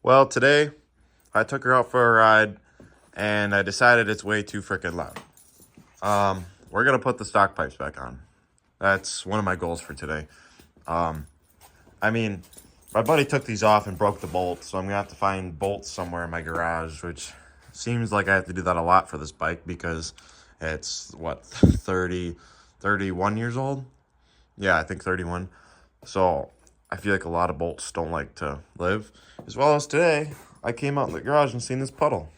Well, today I took her out for a ride and I decided it's way too freaking loud. We're gonna put the stock pipes back on. That's one of my goals for today. Um, I mean, my buddy took these off and broke the bolts, so I'm gonna have to find bolts somewhere in my garage, which seems like I have to do that a lot for this bike because it's what 30, 31 years old. Yeah, I think 31. So I feel like a lot of bolts don't like to live. As well as today, I came out in the garage and seen this puddle.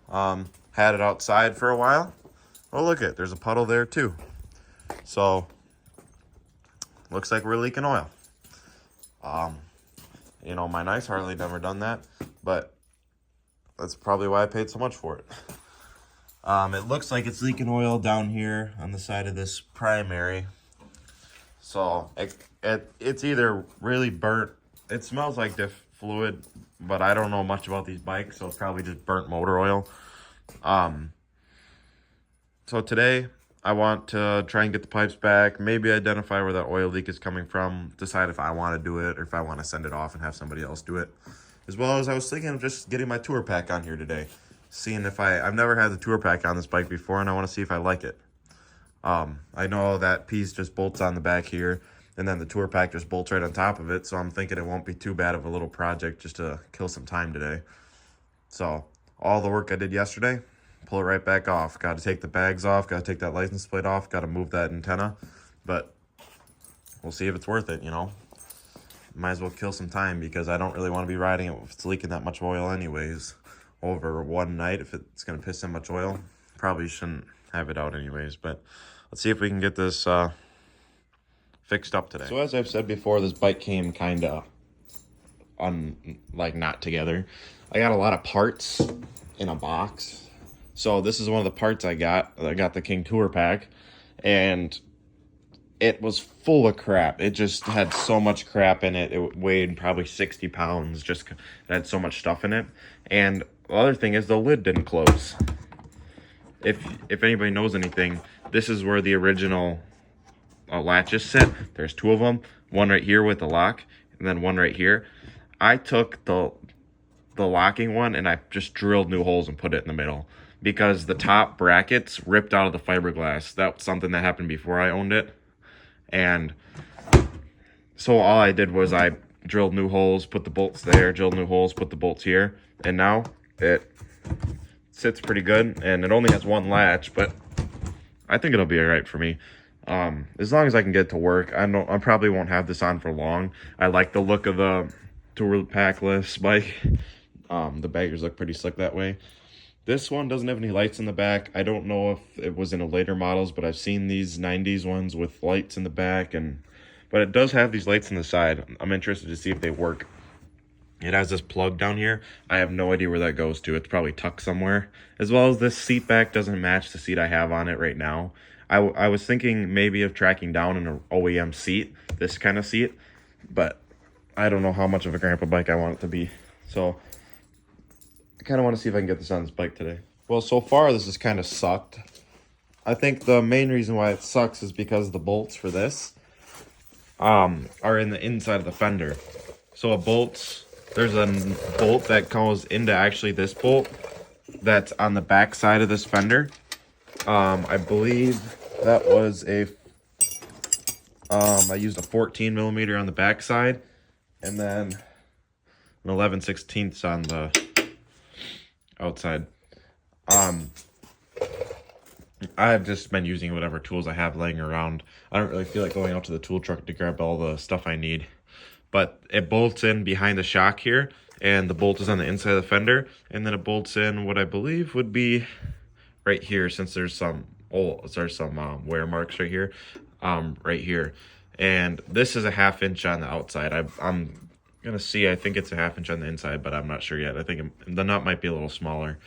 Had it outside for a while. Oh, look it, there's a puddle there too. So looks like we're leaking oil. My nice Harley never done that, but that's probably why I paid so much for it. It looks like it's leaking oil down here on the side of this primary. So it's either really burnt. It smells like diff fluid, but I don't know much about these bikes, so it's probably just burnt motor oil. So today I want to try and get the pipes back, maybe identify where that oil leak is coming from, decide if I want to do it or if I want to send it off and have somebody else do it. As well as I was thinking of just getting my tour pack on here today, seeing if I've never had the tour pack on this bike before and I want to see if I like it. I know that piece just bolts on the back here, and then the tour pack just bolts right on top of it, so I'm thinking it won't be too bad of a little project just to kill some time today. So, all the work I did yesterday, pull it right back off. Got to take the bags off, got to take that license plate off, got to move that antenna, but we'll see if it's worth it, Might as well kill some time because I don't really want to be riding it if it's leaking that much oil anyways. Over one night, if it's going to piss in much oil, probably shouldn't have it out anyways, but let's see if we can get this fixed up today. So as I've said before, this bike came kind of not together. I got a lot of parts in a box. So this is one of the parts I got. I got the King Tour Pack, and it was full of crap. It just had so much crap in it. It weighed probably 60 pounds. Just it had so much stuff in it. And the other thing is the lid didn't close. If anybody knows anything, this is where the original latches sit. There's two of them, one right here with the lock, and then one right here. I took the locking one and I just drilled new holes and put it in the middle because the top brackets ripped out of the fiberglass. That's something that happened before I owned it. And so all I did was I drilled new holes, put the bolts there, drilled new holes, put the bolts here, and now it sits pretty good, and it only has one latch, but I think it'll be all right for me. As long as I can get it to work. I probably won't have this on for long. I like the look of the Tour Packless bike. The baggers look pretty slick that way. This one doesn't have any lights in the back. I don't know if it was in the later models, but I've seen these 90s ones with lights in the back, but it does have these lights on the side. I'm interested to see if they work. It has this plug down here. I have no idea where that goes to. It's probably tucked somewhere. As well as this seat back doesn't match the seat I have on it right now. I was thinking maybe of tracking down an OEM seat, this kind of seat, but I don't know how much of a grandpa bike I want it to be. So I kind of want to see if I can get this on this bike today. Well, so far this has kind of sucked. I think the main reason why it sucks is because the bolts for this are in the inside of the fender. So there's a bolt that goes into actually this bolt that's on the back side of this fender. I believe that was I used a 14 millimeter on the back side and then an 11/16 on the outside. I've just been using whatever tools I have laying around. I don't really feel like going out to the tool truck to grab all the stuff I need. But it bolts in behind the shock here, and the bolt is on the inside of the fender, and then it bolts in what I believe would be right here, since there's some wear marks right here, right here. And this is a 1/2 inch on the outside. I'm gonna see. I think it's a 1/2 inch on the inside, but I'm not sure yet. I think the nut might be a little smaller.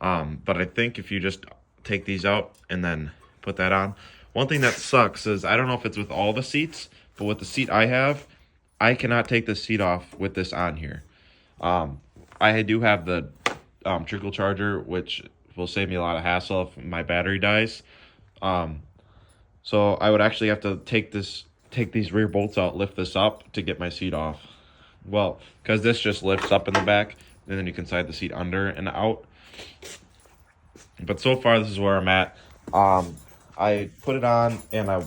But I think if you just take these out and then put that on. One thing that sucks is I don't know if it's with all the seats, but with the seat I have, I cannot take the seat off with this on here. I do have the trickle charger, which will save me a lot of hassle if my battery dies. So I would actually have to take these rear bolts out, lift this up to get my seat off. Well, because this just lifts up in the back, and then you can slide the seat under and out. But so far, this is where I'm at. I put it on, and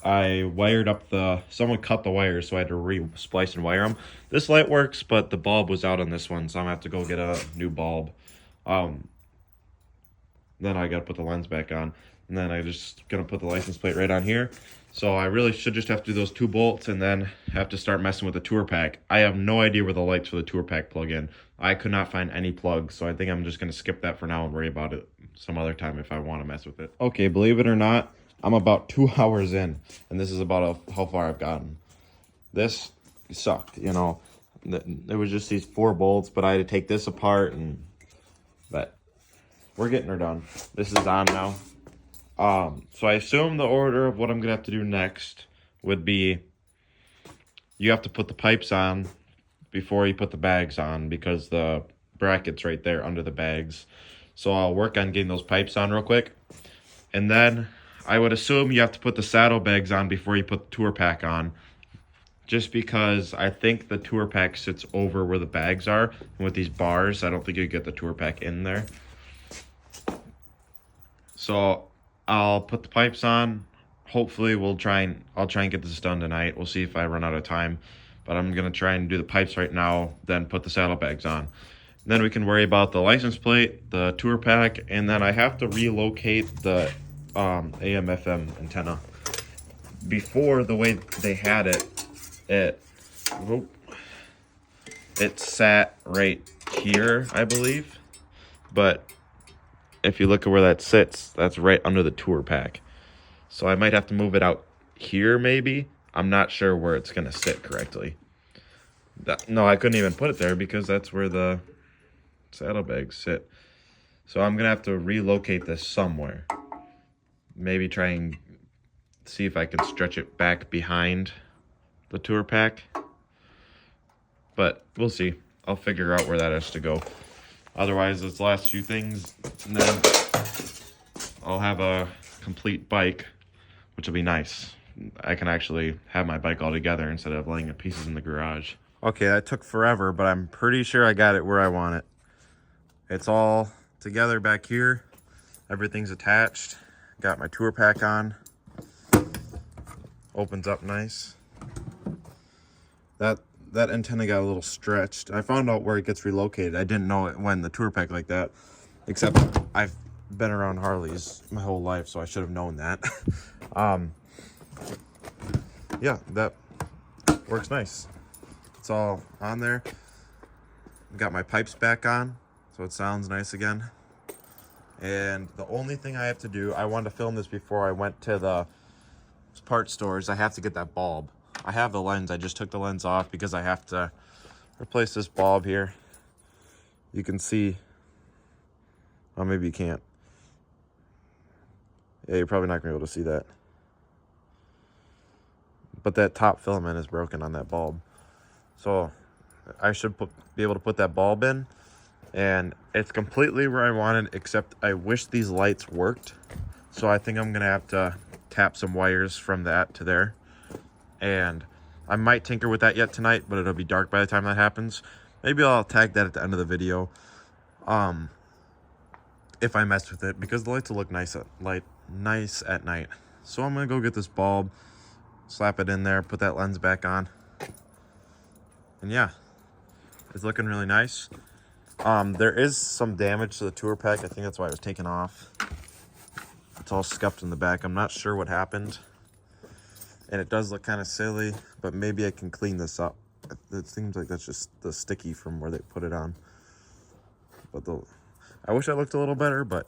I wired up someone cut the wires, so I had to re-splice and wire them. This light works, but the bulb was out on this one, so I'm gonna have to go get a new bulb. Then I gotta put the lens back on, and then I just gonna put the license plate right on here. So I really should just have to do those 2 bolts and then have to start messing with the tour pack. I have no idea where the lights for the tour pack plug in. I could not find any plugs, so I think I'm just gonna skip that for now and worry about it some other time if I want to mess with it. Okay, believe it or not, I'm about 2 hours in, and this is about how far I've gotten. This sucked, you know. It was just these 4 bolts, but I had to take this apart, but we're getting her done. This is on now. So I assume the order of what I'm gonna have to do next would be you have to put the pipes on before you put the bags on because the bracket's right there under the bags. So I'll work on getting those pipes on real quick. And then I would assume you have to put the saddlebags on before you put the tour pack on. Just because I think the tour pack sits over where the bags are. And with these bars, I don't think you get the tour pack in there. So I'll put the pipes on. Hopefully I'll try and get this done tonight. We'll see if I run out of time. But I'm going to try and do the pipes right now, then put the saddlebags on. And then we can worry about the license plate, the tour pack, and then I have to relocate the AM/FM antenna. Before, the way they had it sat right here, I believe. But if you look at where that sits, that's right under the tour pack. So I might have to move it out here maybe. I'm not sure where it's going to sit correctly. No, I couldn't even put it there because that's where the saddlebags sit. So I'm going to have to relocate this somewhere. Maybe try and see if I can stretch it back behind the tour pack. But we'll see. I'll figure out where that has to go. Otherwise, it's the last few things, and then I'll have a complete bike, which will be nice. I can actually have my bike all together instead of laying in pieces in the garage. Okay, that took forever, but I'm pretty sure I got it where I want it. It's all together back here. Everything's attached. Got my tour pack on. Opens up nice. That antenna got a little stretched. I found out where it gets relocated. I didn't know it when the tour pack like that, except I've been around Harleys my whole life, so I should have known that. Yeah, that works nice. It's all on there. Got my pipes back on, so it sounds nice again. And the only thing I have to do, I wanted to film this before I went to the part stores. I have to get that bulb. I have the lens. I just took the lens off because I have to replace this bulb here. You can see, well, maybe you can't. Yeah, you're probably not gonna be able to see that. But that top filament is broken on that bulb. So I should be able to put that bulb in, and it's completely where I wanted, except I wish these lights worked. So I think I'm gonna have to tap some wires from that to there. And I might tinker with that yet tonight, but it'll be dark by the time that happens. Maybe I'll tag that at the end of the video. If I mess with it, because the lights will look nice at night. So I'm gonna go get this bulb, slap it in there, put that lens back on. And yeah, it's looking really nice. There is some damage to the tour pack. I think that's why it was taken off. It's all scuffed in the back. I'm not sure what happened. And it does look kind of silly, but maybe I can clean this up. It seems like that's just the sticky from where they put it on. But I wish I looked a little better, but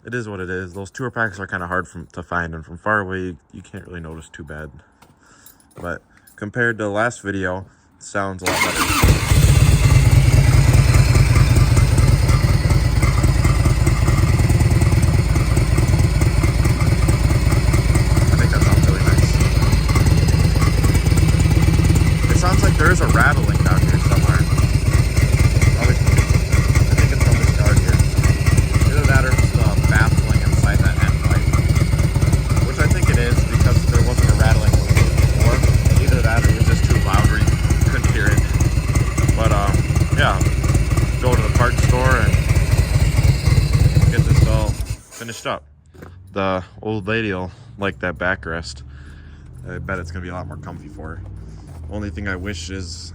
it is what it is. Those tour packs are kind of hard to find, and from far away, you can't really notice too bad. But compared to the last video, it sounds a lot better. There's a rattling down here somewhere. I think it's from this yard here. Either that or it's the baffling inside that end pipe. Which I think it is, because there wasn't a rattling before. Either that or it was just too loud where you couldn't hear it. finished up. The old lady will like that backrest. I bet it's gonna be a lot more comfy for her. Only thing I wish is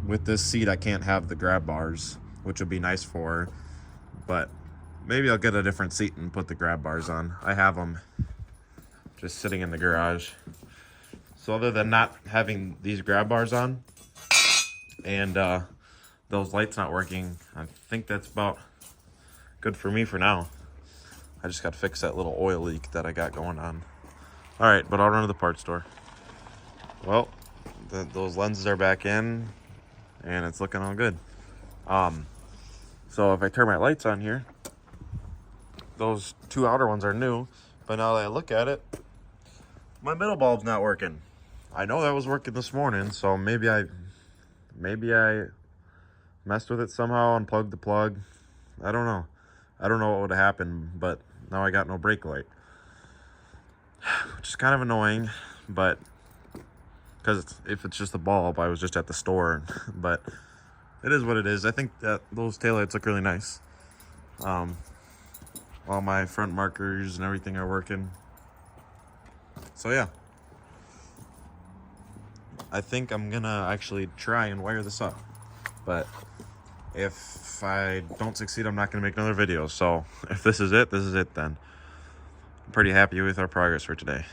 with this seat I can't have the grab bars, which would be nice for her, but maybe I'll get a different seat and put the grab bars on. I have them just sitting in the garage. So other than not having these grab bars on and those lights not working, I think that's about good for me for now. I just got to fix that little oil leak that I got going on. All right, but I'll run to the parts store. Well, those lenses are back in and it's looking all good. So if I turn my lights on here, those two outer ones are new, but now that I look at it, my middle bulb's not working. I know that was working this morning, so maybe I messed with it somehow, unplugged the plug. I don't know. I don't know what would have happened, but now I got no brake light. Which is kind of annoying, but because if it's just a bulb, I was just at the store, but it is what it is. I think that those taillights look really nice. All my front markers and everything are working. So yeah, I think I'm gonna actually try and wire this up, but if I don't succeed, I'm not gonna make another video. So if this is it then. I'm pretty happy with our progress for today.